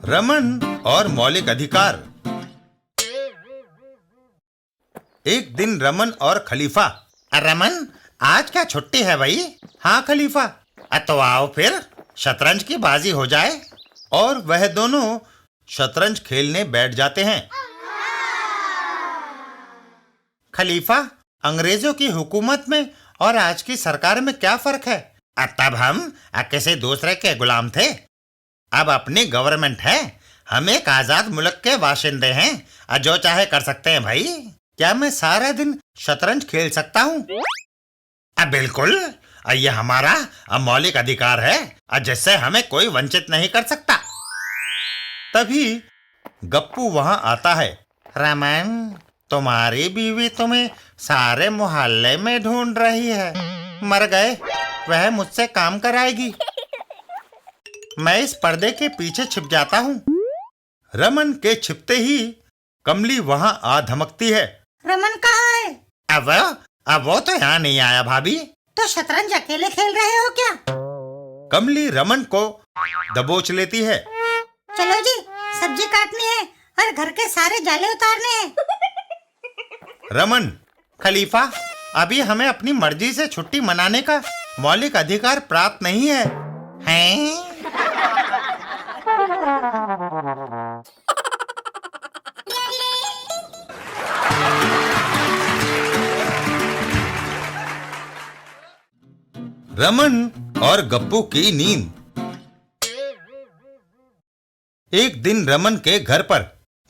रमन और मौलिक अधिकार। एक दिन रमन और खलीफा। रमन, आज क्या छुट्टी है भाई? हाँ खलीफा। तो आओ फिर शतरंज की बाजी हो जाए। और वह दोनों शतरंज खेलने बैठ जाते हैं। खलीफा, अंग्रेजों की हुकूमत में और आज की सरकार में क्या फर्क है? तब हम किसी दूसरे के गुलाम थे, अब अपनी गवर्नमेंट है। हम एक आजाद मुल्क के बाशिंदे हैं, जो चाहे कर सकते हैं भाई। क्या मैं सारा दिन शतरंज खेल सकता हूँ? बिल्कुल, यह हमारा मौलिक अधिकार है, जिससे हमें कोई वंचित नहीं कर सकता। तभी गप्पू वहां आता है। रमन, तुम्हारी बीवी तुम्हें सारे मोहल्ले में ढूंढ रही है। मर गए, वह मुझसे काम कराएगी। मैं इस पर्दे के पीछे छिप जाता हूँ। रमन के छिपते ही कमली वहां आ धमकती है। रमन कहाँ है? अब वो तो यहाँ नहीं आया भाभी। तो शतरंज अकेले खेल रहे हो क्या? कमली रमन को दबोच लेती है। चलो जी, सब्जी काटनी है और घर के सारे जाले उतारने हैं। रमन, खलीफा, अभी हमें अपनी मर्जी से छुट्टी मनाने का मौलिक अधिकार प्राप्त नहीं है। हैं? रमन और गप्पू की नींद। एक दिन रमन के घर पर।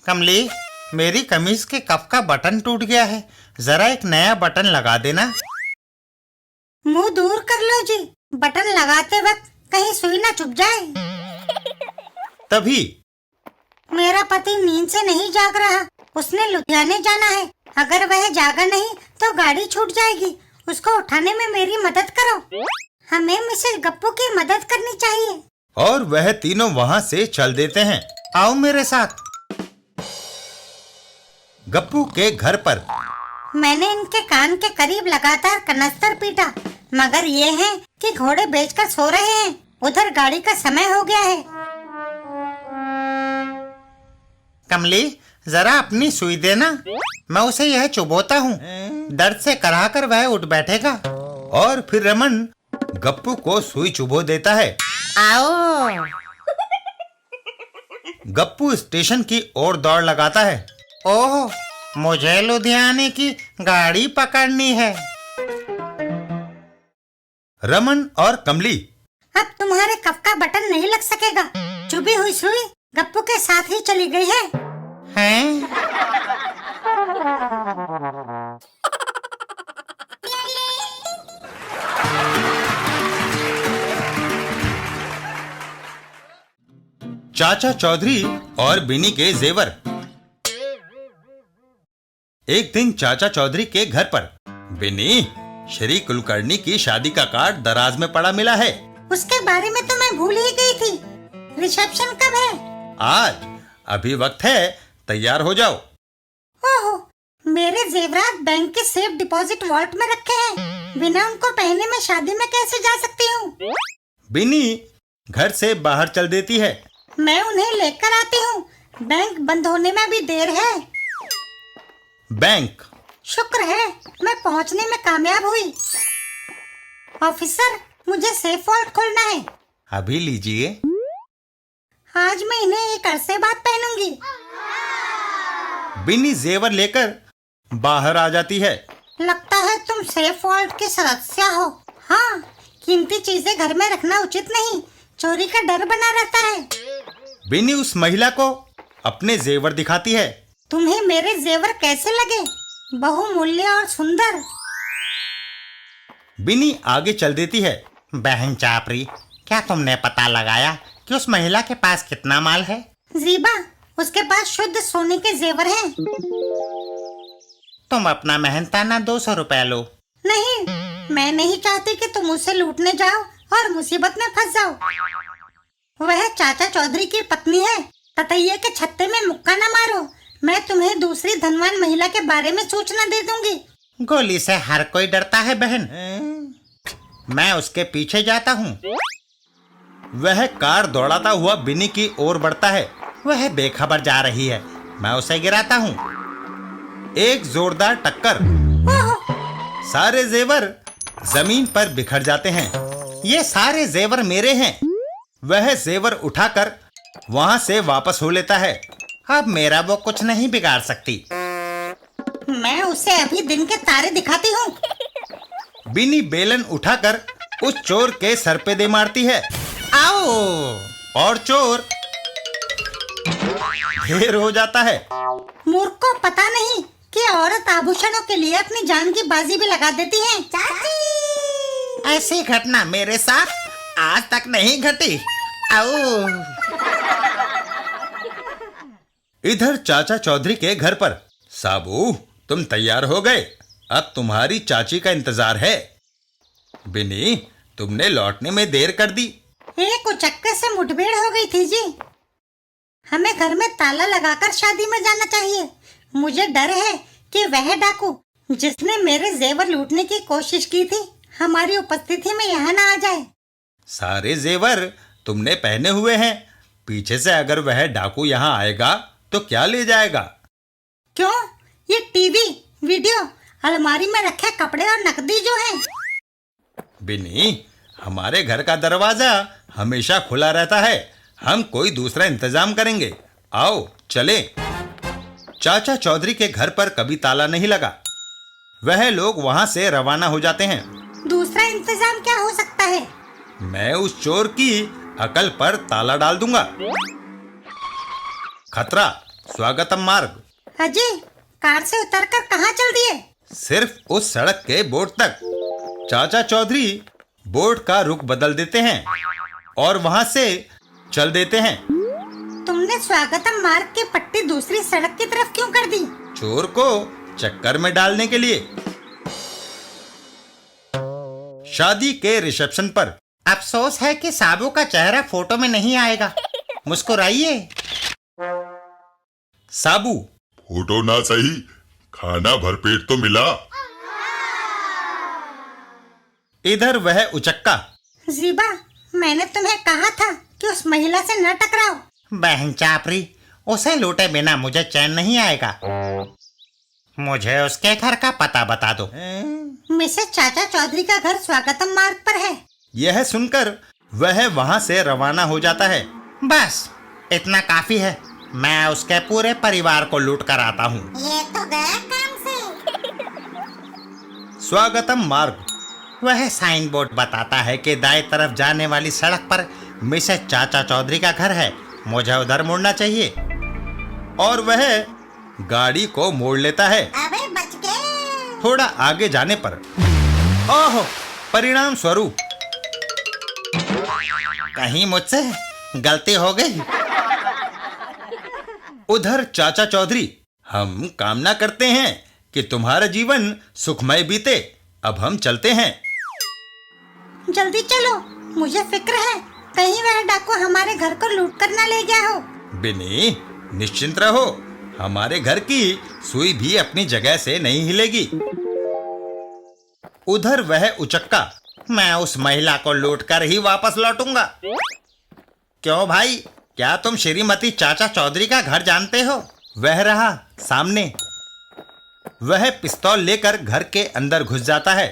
कमली, मेरी कमीज के कफ का बटन टूट गया है, जरा एक नया बटन लगा देना। मुंह दूर कर लो जी, बटन लगाते वक्त कहीं सुई ना चुभ जाए। तभी मेरा पति नींद से नहीं जाग रहा, उसने लुधियाने जाना है। अगर वह जागा नहीं तो गाड़ी छूट जाएगी। उसको उठाने में मेरी मदद करो। हमें मिसेस गप्पू की मदद करनी चाहिए। और वह तीनों वहां से चल देते हैं। आओ मेरे साथ। गप्पू के घर पर। मैंने इनके कान के करीब लगातार कनस्तर पीटा, मगर ये है कि घोड़े बेचकर सो रहे हैं। उधर गाड़ी का समय हो गया है। कमली, जरा अपनी सुई देना, मैं उसे यह चुभोता हूँ। दर्द से कराहकर वह उठ बैठेगा। और फिर रमन गप्पू को सुई चुभो देता है। आओ। गप्पू स्टेशन की ओर दौड़ लगाता है। ओह, मुझे लुधियाने की गाड़ी पकड़नी है। रमन और कमली। अब तुम्हारे कफ का बटन नहीं लग सकेगा। चुभी हुई सुई गप्पू के साथ ही चली गई है। हैं? चाचा चौधरी और बिनी के जेवर। एक दिन चाचा चौधरी के घर पर। बिनी, श्री कुलकर्णी की शादी का कार्ड दराज में पड़ा मिला है। उसके बारे में तो मैं भूल ही गई थी। रिसेप्शन कब है? आज। अभी वक्त है, तैयार हो जाओ। ओहो, मेरे जेवरात बैंक के सेफ डिपॉजिट वॉल्ट में रखे हैं। बिना उनको पहने मैं शादी में कैसे जा सकती हूँ? बिनी घर से बाहर चल देती है। मैं उन्हें लेकर आती हूँ। बैंक बंद होने में भी देर है। बैंक। शुक्र है मैं पहुँचने में कामयाब हुई। ऑफिसर, मुझे सेफ वॉल्ट खोलना है। अभी लीजिए। आज मैं इन्हें एक अरसे बाद पहनूंगी। बिनी जेवर लेकर बाहर आ जाती है। लगता है तुम सेफ वॉल्ट की सदस्य हो। हाँ, कीमती चीजें घर में रखना उचित नहीं, चोरी का डर बना रहता है। बिनी उस महिला को अपने जेवर दिखाती है। तुम्हें मेरे जेवर कैसे लगे? बहुमूल्य और सुंदर। बिनी आगे चल देती है। बहन चापरी, क्या तुमने पता लगाया कि उस महिला के पास कितना माल है? जीबा, उसके पास शुद्ध सोने के जेवर हैं। तुम अपना मेहनताना 200 रुपया लो। नहीं, मैं नहीं चाहती कि तुम उसे लूटने जाओ और मुसीबत में फंस जाओ। वह चाचा चौधरी की पत्नी है। ततैये के छत्ते में मुक्का न मारो। मैं तुम्हें दूसरी धनवान महिला के बारे में सूचना दे दूंगी। गोली से हर कोई डरता है बहन। मैं उसके पीछे जाता हूँ। वह कार दौड़ाता हुआ बिनी की ओर बढ़ता है। वह बेखबर जा रही है, मैं उसे गिराता हूँ। एक जोरदार टक्कर, सारे जेवर जमीन पर बिखर जाते हैं। ये सारे जेवर मेरे हैं। वह जेवर उठाकर वहां से वापस हो लेता है। अब मेरा वो कुछ नहीं बिगाड़ सकती। मैं उसे अभी दिन के तारे दिखाती हूँ। बिनी बेलन उठाकर उस चोर के सर पे दे मारती है। आओ! और चोर ढेर हो जाता है। मूर्ख को पता नहीं कि औरत आभूषणों के लिए अपनी जान की बाजी भी लगा देती है। चाची! ऐसी घटना मेरे साथ आज तक नहीं घटी। आओ! इधर चाचा चौधरी के घर पर। साबू, तुम तैयार हो गए? अब तुम्हारी चाची का इंतजार है। बिनी, तुमने लौटने में देर कर दी। एक उचक्के से मुठभेड़ हो गई थी जी। हमें घर में ताला लगाकर शादी में जाना चाहिए। मुझे डर है कि वह डाकू जिसने मेरे जेवर लूटने की कोशिश की थी हमारी उपस्थिति में यहाँ ना आ जाए। सारे जेवर तुमने पहने हुए हैं। पीछे से अगर वह डाकू यहाँ आएगा तो क्या ले जाएगा? क्यों? ये टीवी, वीडियो, अलमारी में रखे कपड़े और नकदी जो है। बिनी, हमारे घर का दरवाजा हमेशा खुला रहता है। हम कोई दूसरा इंतजाम करेंगे। आओ चले। चाचा चौधरी के घर पर कभी ताला नहीं लगा। वह लोग वहां से रवाना हो जाते हैं। दूसरा इंतजाम क्या हो सकता है? मैं उस चोर की अकल पर ताला डाल दूंगा। खतरा, स्वागतम मार्ग। अजय, कार से उतरकर कहाँ चल दिए? सिर्फ उस सड़क के बोर्ड तक। चाचा चौधरी बोर्ड का रुख बदल देते हैं और वहां से चल देते हैं। तुमने स्वागतम मार्ग की पट्टी दूसरी सड़क की तरफ क्यों कर दी? चोर को चक्कर में डालने के लिए। शादी के रिसेप्शन पर। अफसोस है कि साबू का चेहरा फोटो में नहीं आएगा। मुस्कुराइए। साबू, फोटो ना सही, खाना भरपेट तो मिला। इधर वह उचक्का। जीबा, मैंने तुम्हें कहा था कि उस महिला से न टकराओ। बहन चापरी, उसे लूटे बिना मुझे चैन नहीं आएगा। मुझे उसके घर का पता बता दो। मिसेस चाचा चौधरी का घर स्वागतम मार्ग पर है। यह सुनकर वह वहां से रवाना हो जाता है। बस इतना काफी है। मैं उसके पूरे परिवार को लूट कर आता हूँ। ये तो गया काम से। स्वागतम मार्ग। वह साइन बोर्ड बताता है कि दाएं तरफ जाने वाली सड़क पर मिसेस चाचा चौधरी का घर है। मुझे उधर मुड़ना चाहिए। और वह गाड़ी को मोड़ लेता है। अबे बच गए। थोड़ा आगे जाने पर ओह, परिणाम स्वरूप कहीं मुझसे गलती हो गई। उधर चाचा चौधरी, हम कामना करते हैं कि तुम्हारा जीवन सुखमय बीते। अब हम चलते हैं। जल्दी चलो, मुझे फिक्र है कहीं वह डाकू हमारे घर को लूट कर न ले गया हो। बिनी, निश्चिंत रहो। हमारे घर की सुई भी अपनी जगह से नहीं हिलेगी। उधर वह उचक्का, मैं उस महिला को लूट कर ही वापस लौटूंगा। क्यों भाई, क्या तुम श्रीमती चाचा चौधरी का घर जानते हो? वह रहा सामने। वह पिस्तौल लेकर घर के अंदर घुस जाता है।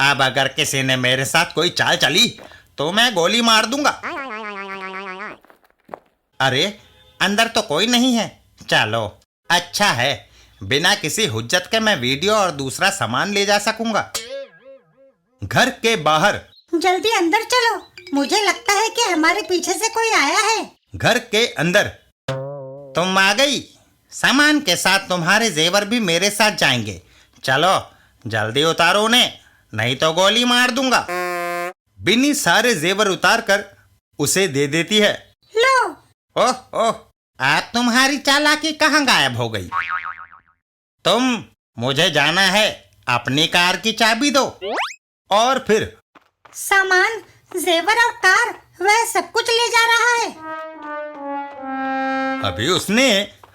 अब अगर किसी ने मेरे साथ कोई चाल चली तो मैं गोली मार दूंगा। अरे, अंदर तो कोई नहीं है। चलो, अच्छा है, बिना किसी हुज्जत के मैं वीडियो और दूसरा सामान ले जा सकूंगा। घर के बाहर। जल्दी अंदर चलो, मुझे लगता है कि हमारे पीछे से कोई आया है। घर के अंदर। तुम आ गई। सामान के साथ तुम्हारे जेवर भी मेरे साथ जाएंगे। चलो जल्दी उतारो उन्हें, नहीं तो गोली मार दूंगा। बिन्नी सारे जेवर उतार कर उसे दे देती है। लो। ओह ओह, आज तुम्हारी चालाकी कहाँ गायब हो गई? तुम, मुझे जाना है। अपनी कार की चाबी दो। और फिर सामान, जेवर और कार, वह सब कुछ ले जा रहा है। अभी उसने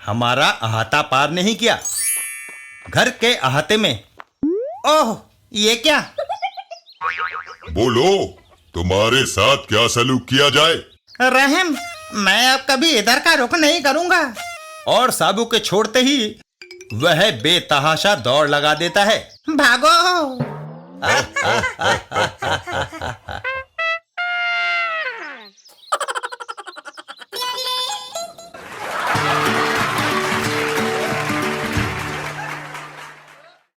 हमारा अहाता पार नहीं किया। घर के अहाते में। ओह, ये क्या? बोलो, तुम्हारे साथ क्या सलूक किया जाए? रहम, मैं अब कभी इधर का रुख नहीं करूंगा। और साबू के छोड़ते ही वह बेतहाशा दौड़ लगा देता है। भागो।